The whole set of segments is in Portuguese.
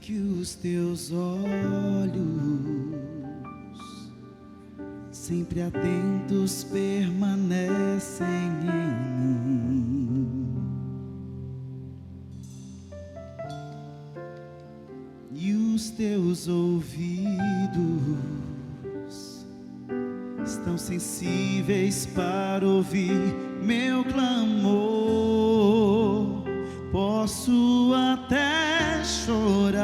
que os teus olhos, sempre atentos, permanecem em mim, e os teus ouvidos estão sensíveis para ouvir meu clamor. Posso até chorar,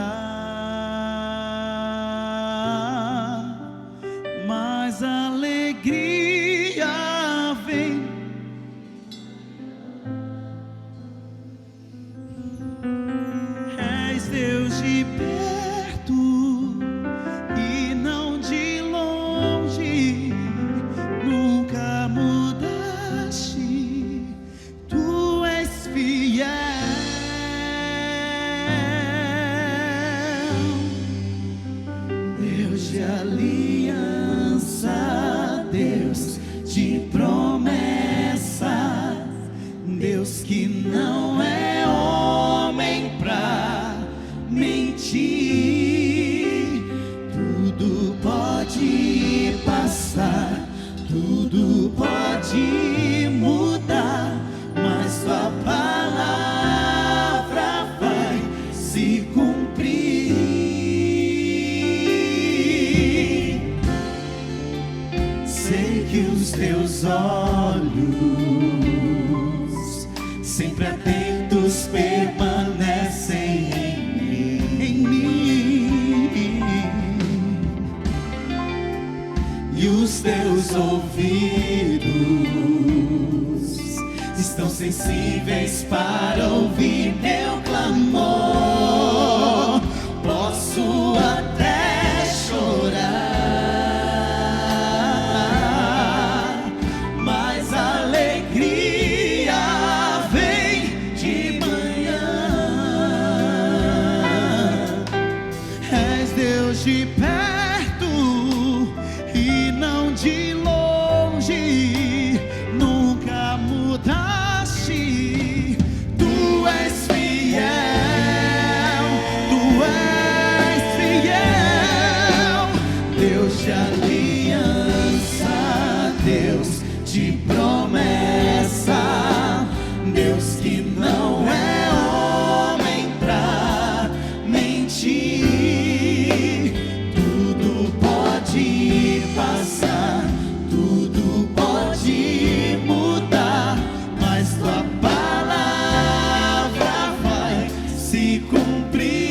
mas a alegria vem. És Deus de perto e não de longe, nunca mudaste, tu és fiel. Deus de aliança, Deus de promessa, Deus que não é homem pra mentir. Tudo pode passar, tudo pode mudar, mas tua palavra vai se cumprir. Sei que os teus olhos, sempre atentos, permanecem em mim, e os teus ouvidos estão sensíveis para ouvir meu clamor. Posso até chorar, mas a alegria vem de manhã. És Deus de perto e não de longe, nunca mudaste, tu és fiel, tu és fiel. Deus de aliança, Deus de promessa, Deus que não é homem pra mentir. Tudo pode passar, tudo pode mudar, mas tua palavra vai se cumprir.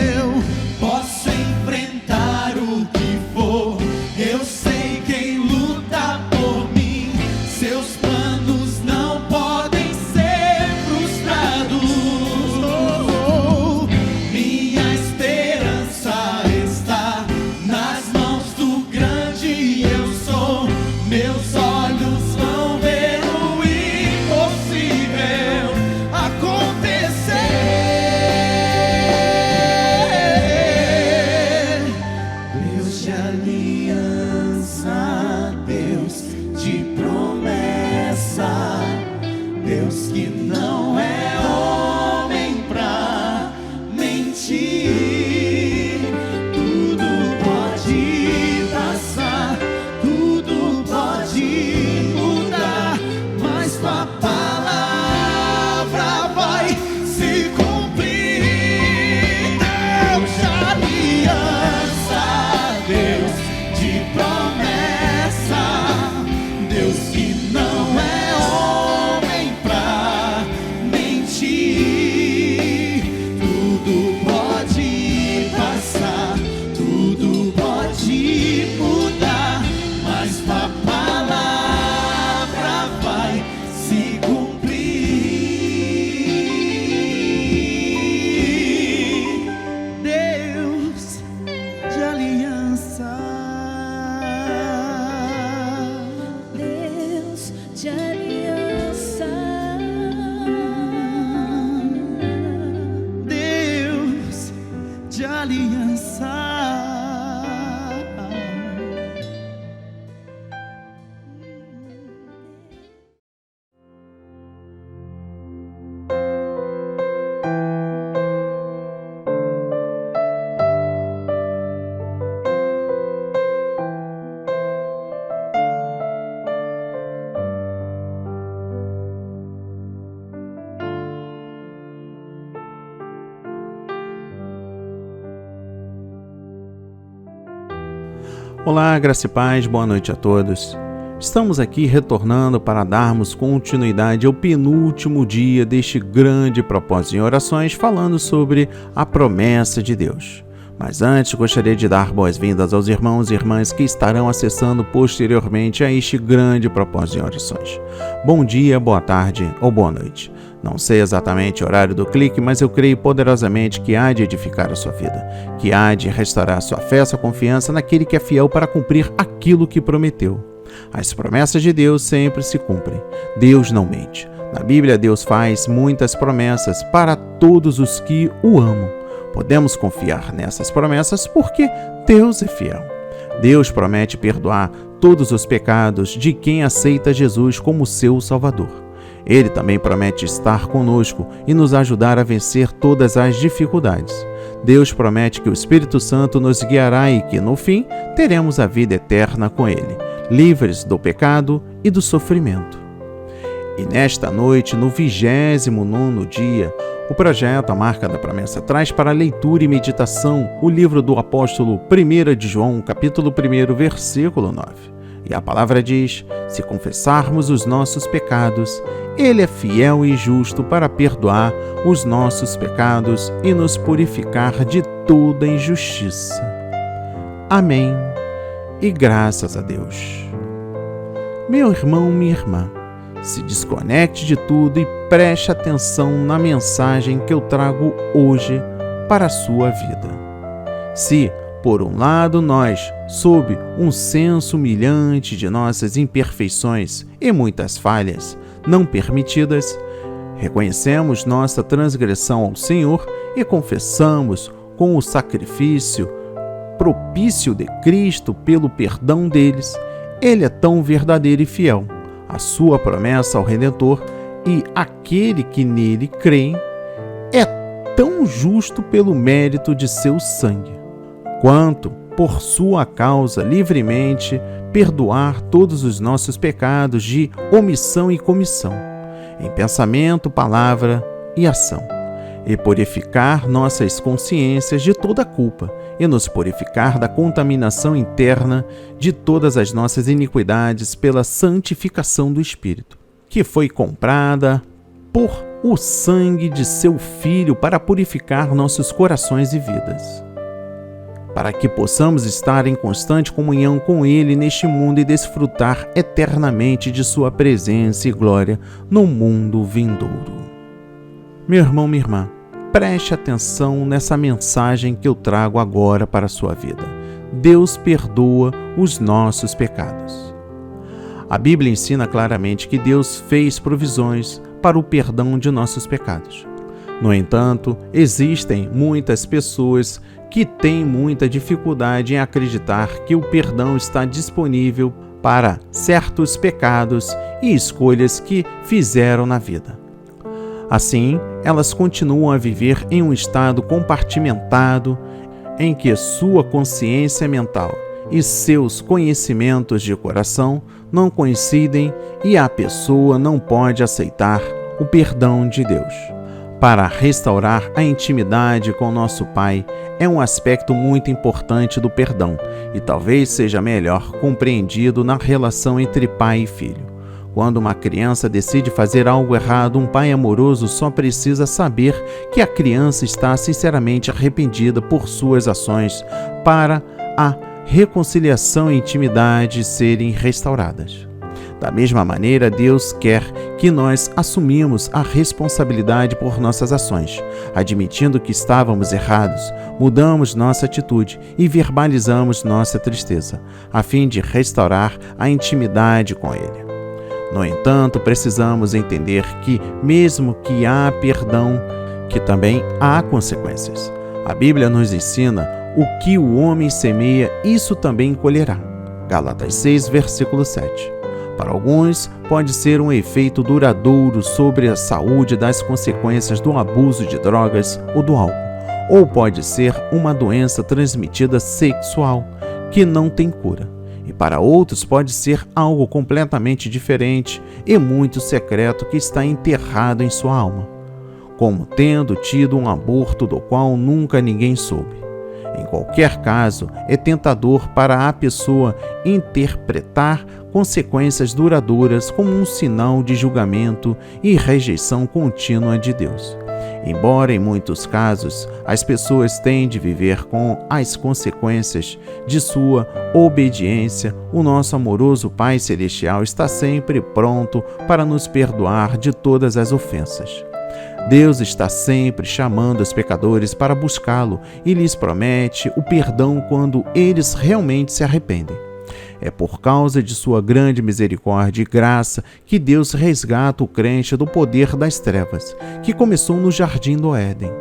Eu posso enfrentar o que for, eu sei quem luta por mim. Seus planos não podem ser frustrados. Minha esperança está nas mãos do grande eu sou. Meus olhos vão ver o impossível acontecer. Deus de aliança, Deus de promessa, Deus que não é homem pra mentir. Tudo pode passar, tudo pode mudar, mas tua palavra vai se cumprir. Deus de aliança, Deus de promessa, Deus que não é homem pra mentir. Tudo pode passar, tudo pode mudar, mas tua palavra vai se cumprir. Deus de aliança, Deus de aliança, Deus de aliança. Olá, graça e paz, boa noite a todos. Estamos aqui retornando para darmos continuidade ao penúltimo dia deste grande propósito em orações, falando sobre a promessa de Deus. Mas antes, gostaria de dar boas-vindas aos irmãos e irmãs que estarão acessando posteriormente a este grande propósito em orações. Bom dia, boa tarde ou boa noite. Não sei exatamente o horário do clique, mas eu creio poderosamente que há de edificar a sua vida, que há de restaurar sua fé, sua confiança naquele que é fiel para cumprir aquilo que prometeu. As promessas de Deus sempre se cumprem. Deus não mente. Na Bíblia, Deus faz muitas promessas para todos os que o amam. Podemos confiar nessas promessas porque Deus é fiel. Deus promete perdoar todos os pecados de quem aceita Jesus como seu Salvador. Ele também promete estar conosco e nos ajudar a vencer todas as dificuldades. Deus promete que o Espírito Santo nos guiará e que, no fim, teremos a vida eterna com Ele, livres do pecado e do sofrimento. E nesta noite, no 29º dia, o projeto A Marca da Promessa traz para leitura e meditação o livro do apóstolo 1 de João, capítulo 1, versículo 9. E a palavra diz: se confessarmos os nossos pecados, Ele é fiel e justo para perdoar os nossos pecados e nos purificar de toda injustiça. Amém. E graças a Deus. Meu irmão, minha irmã, se desconecte de tudo e preste atenção na mensagem que eu trago hoje para a sua vida. Se, por um lado, nós, sob um senso humilhante de nossas imperfeições e muitas falhas não permitidas, reconhecemos nossa transgressão ao Senhor e confessamos com o sacrifício propício de Cristo pelo perdão deles, Ele é tão verdadeiro e fiel. A sua promessa ao Redentor e aquele que nele crê é tão justo pelo mérito de seu sangue, quanto, por sua causa, livremente perdoar todos os nossos pecados de omissão e comissão, em pensamento, palavra e ação, e purificar nossas consciências de toda culpa, e nos purificar da contaminação interna de todas as nossas iniquidades pela santificação do Espírito, que foi comprada por o sangue de seu Filho para purificar nossos corações e vidas, para que possamos estar em constante comunhão com Ele neste mundo e desfrutar eternamente de sua presença e glória no mundo vindouro. Meu irmão, minha irmã, preste atenção nessa mensagem que eu trago agora para a sua vida. Deus perdoa os nossos pecados. A Bíblia ensina claramente que Deus fez provisões para o perdão de nossos pecados. No entanto, existem muitas pessoas que têm muita dificuldade em acreditar que o perdão está disponível para certos pecados e escolhas que fizeram na vida. Assim, elas continuam a viver em um estado compartimentado em que sua consciência mental e seus conhecimentos de coração não coincidem e a pessoa não pode aceitar o perdão de Deus. Para restaurar a intimidade com nosso Pai é um aspecto muito importante do perdão e talvez seja melhor compreendido na relação entre pai e filho. Quando uma criança decide fazer algo errado, um pai amoroso só precisa saber que a criança está sinceramente arrependida por suas ações para a reconciliação e intimidade serem restauradas. Da mesma maneira, Deus quer que nós assumimos a responsabilidade por nossas ações, admitindo que estávamos errados, mudamos nossa atitude e verbalizamos nossa tristeza, a fim de restaurar a intimidade com Ele. No entanto, precisamos entender que, mesmo que há perdão, que também há consequências. A Bíblia nos ensina: o que o homem semeia, isso também colherá. Gálatas 6, versículo 7. Para alguns, pode ser um efeito duradouro sobre a saúde das consequências do abuso de drogas ou do álcool, ou pode ser uma doença transmitida sexual que não tem cura. E para outros pode ser algo completamente diferente e muito secreto que está enterrado em sua alma, como tendo tido um aborto do qual nunca ninguém soube. Em qualquer caso, é tentador para a pessoa interpretar consequências duradouras como um sinal de julgamento e rejeição contínua de Deus. Embora em muitos casos as pessoas tenham de viver com as consequências de sua obediência, o nosso amoroso Pai Celestial está sempre pronto para nos perdoar de todas as ofensas. Deus está sempre chamando os pecadores para buscá-lo e lhes promete o perdão quando eles realmente se arrependem. É por causa de sua grande misericórdia e graça que Deus resgata o crente do poder das trevas, que começou no Jardim do Éden.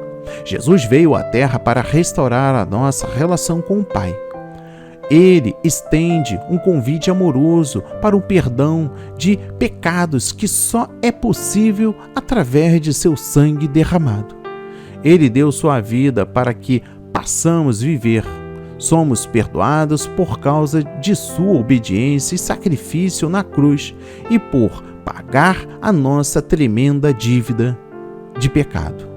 Jesus veio à Terra para restaurar a nossa relação com o Pai. Ele estende um convite amoroso para o perdão de pecados que só é possível através de seu sangue derramado. Ele deu sua vida para que possamos viver. Somos perdoados por causa de sua obediência e sacrifício na cruz e por pagar a nossa tremenda dívida de pecado.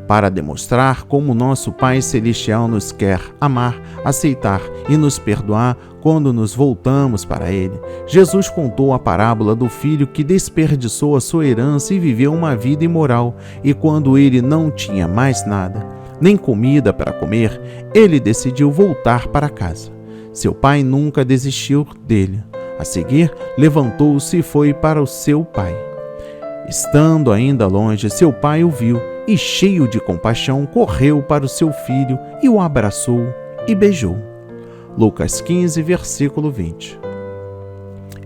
Para demonstrar como nosso Pai Celestial nos quer amar, aceitar e nos perdoar quando nos voltamos para Ele, Jesus contou a parábola do filho que desperdiçou a sua herança e viveu uma vida imoral, e quando ele não tinha mais nada, nem comida para comer, ele decidiu voltar para casa. Seu pai nunca desistiu dele. A seguir, levantou-se e foi para o seu pai. Estando ainda longe, seu pai o viu e, cheio de compaixão, correu para o seu filho e o abraçou e beijou. Lucas 15, versículo 20.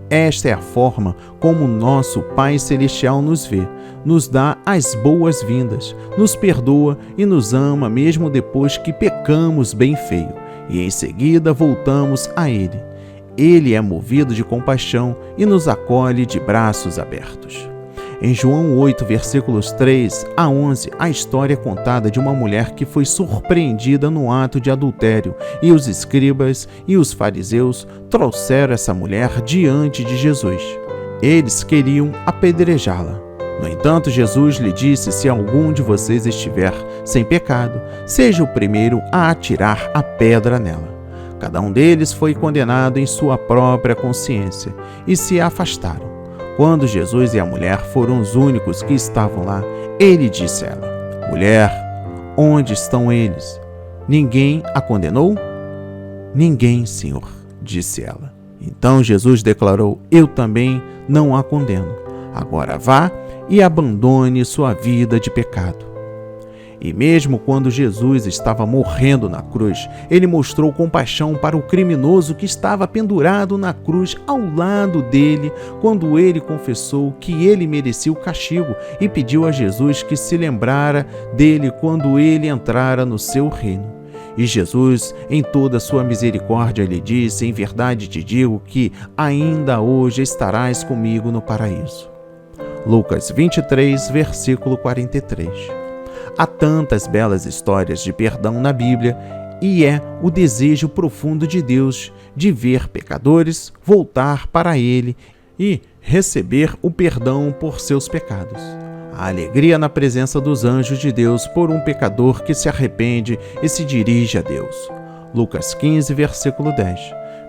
Esta é a forma como nosso Pai Celestial nos vê, nos dá as boas-vindas, nos perdoa e nos ama mesmo depois que pecamos bem feio, e em seguida voltamos a Ele. Ele é movido de compaixão e nos acolhe de braços abertos. Em João 8, versículos 3 a 11, a história é contada de uma mulher que foi surpreendida no ato de adultério, e os escribas e os fariseus trouxeram essa mulher diante de Jesus. Eles queriam apedrejá-la. No entanto, Jesus lhe disse: se algum de vocês estiver sem pecado, seja o primeiro a atirar a pedra nela. Cada um deles foi condenado em sua própria consciência e se afastaram. Quando Jesus e a mulher foram os únicos que estavam lá, ele disse a ela: mulher, onde estão eles? Ninguém a condenou? Ninguém, Senhor, disse ela. Então Jesus declarou: eu também não a condeno. Agora vá e abandone sua vida de pecado. E mesmo quando Jesus estava morrendo na cruz, ele mostrou compaixão para o criminoso que estava pendurado na cruz ao lado dele, quando ele confessou que ele merecia o castigo e pediu a Jesus que se lembrara dele quando ele entrara no seu reino. E Jesus, em toda a sua misericórdia, lhe disse: em verdade te digo que ainda hoje estarás comigo no paraíso. Lucas 23, versículo 43. Há tantas belas histórias de perdão na Bíblia, e é o desejo profundo de Deus de ver pecadores voltar para Ele e receber o perdão por seus pecados. A alegria na presença dos anjos de Deus por um pecador que se arrepende e se dirige a Deus. Lucas 15, versículo 10.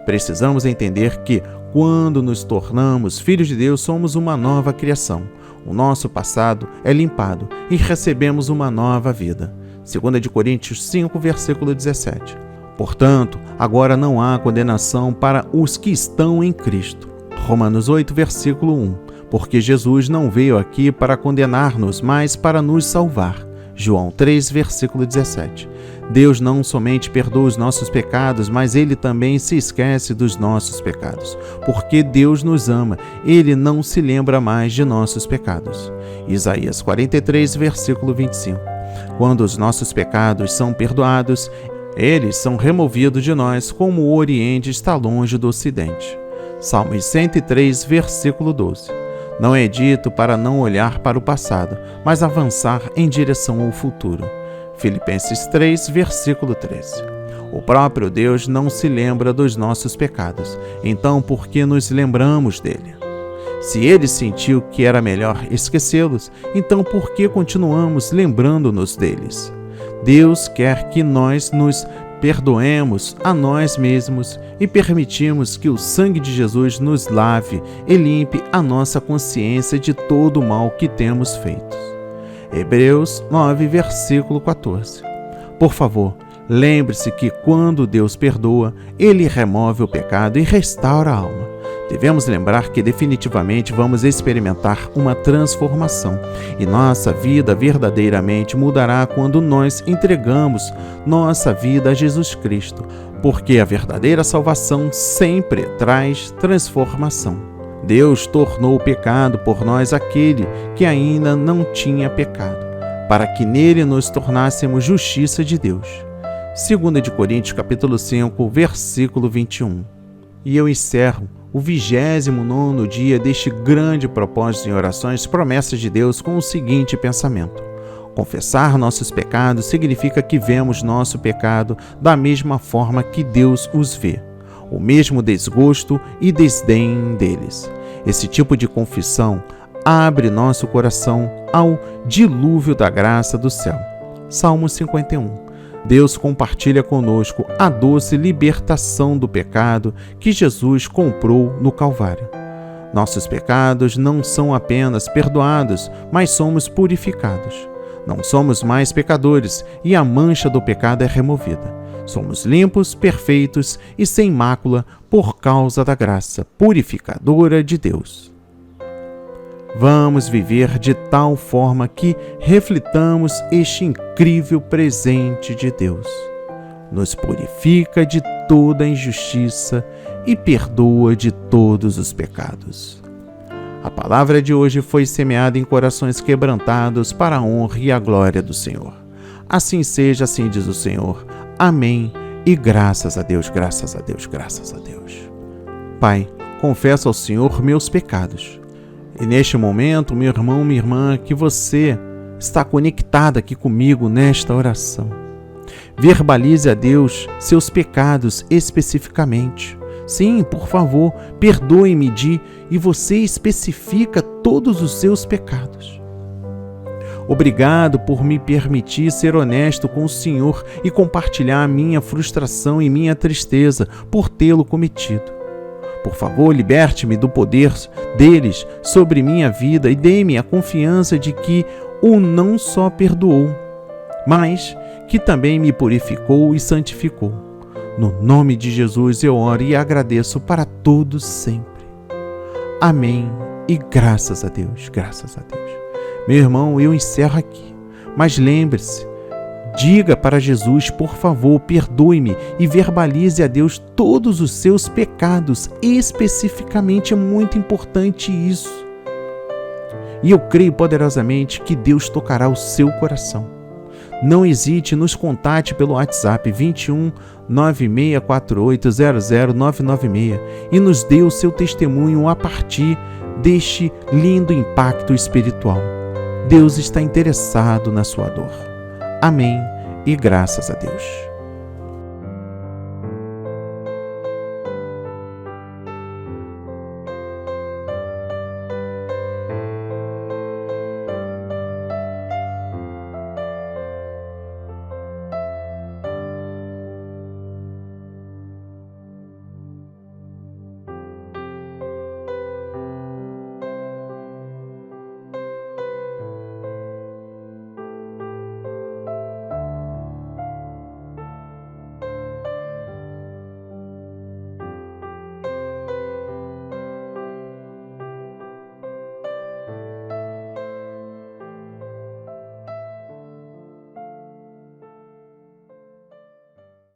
Precisamos entender que, quando nos tornamos filhos de Deus, somos uma nova criação. O nosso passado é limpado e recebemos uma nova vida. 2 Coríntios 5, versículo 17. Portanto, agora não há condenação para os que estão em Cristo. Romanos 8, versículo 1. Porque Jesus não veio aqui para condenar-nos, mas para nos salvar. João 3, versículo 17. Deus não somente perdoa os nossos pecados, mas Ele também se esquece dos nossos pecados. Porque Deus nos ama, Ele não se lembra mais de nossos pecados. Isaías 43, versículo 25. Quando os nossos pecados são perdoados, eles são removidos de nós como o Oriente está longe do Ocidente. Salmos 103, versículo 12. Não é dito para não olhar para o passado, mas avançar em direção ao futuro. Filipenses 3, versículo 13. O próprio Deus não se lembra dos nossos pecados, então por que nos lembramos dele? Se ele sentiu que era melhor esquecê-los, então por que continuamos lembrando-nos deles? Deus quer que nós nos perdoemos a nós mesmos e permitimos que o sangue de Jesus nos lave e limpe a nossa consciência de todo o mal que temos feito. Hebreus 9, versículo 14. Por favor, lembre-se que quando Deus perdoa, Ele remove o pecado e restaura a alma. Devemos lembrar que definitivamente vamos experimentar uma transformação e nossa vida verdadeiramente mudará quando nós entregamos nossa vida a Jesus Cristo, porque a verdadeira salvação sempre traz transformação. Deus tornou o pecado por nós aquele que ainda não tinha pecado, para que nele nos tornássemos justiça de Deus. 2 Coríntios capítulo 5, versículo 21. E eu encerro o 29º dia deste grande propósito em orações, promessas de Deus, com o seguinte pensamento: confessar nossos pecados significa que vemos nosso pecado da mesma forma que Deus os vê, o mesmo desgosto e desdém deles. Esse tipo de confissão abre nosso coração ao dilúvio da graça do céu. Salmo 51. Deus compartilha conosco a doce libertação do pecado que Jesus comprou no Calvário. Nossos pecados não são apenas perdoados, mas somos purificados. Não somos mais pecadores e a mancha do pecado é removida. Somos limpos, perfeitos e sem mácula por causa da graça purificadora de Deus. Vamos viver de tal forma que reflitamos este incrível presente de Deus. Nos purifica de toda injustiça e perdoa de todos os pecados. A palavra de hoje foi semeada em corações quebrantados para a honra e a glória do Senhor. Assim seja, assim diz o Senhor. Amém. E graças a Deus, graças a Deus, graças a Deus. Pai, confesso ao Senhor meus pecados. E neste momento, meu irmão, minha irmã, que você está conectado aqui comigo nesta oração. Verbalize a Deus seus pecados especificamente. Sim, por favor, perdoe-me e você especifica todos os seus pecados. Obrigado por me permitir ser honesto com o Senhor e compartilhar a minha frustração e minha tristeza por tê-lo cometido. Por favor, liberte-me do poder deles sobre minha vida e dê-me a confiança de que o não só perdoou, mas que também me purificou e santificou. No nome de Jesus eu oro e agradeço para todos sempre. Amém e graças a Deus, graças a Deus. Meu irmão, eu encerro aqui, mas lembre-se, diga para Jesus, por favor, perdoe-me e verbalize a Deus todos os seus pecados. Especificamente é muito importante isso. E eu creio poderosamente que Deus tocará o seu coração. Não hesite, nos contate pelo WhatsApp 21 9648 00996 e nos dê o seu testemunho a partir deste lindo impacto espiritual. Deus está interessado na sua dor. Amém e graças a Deus.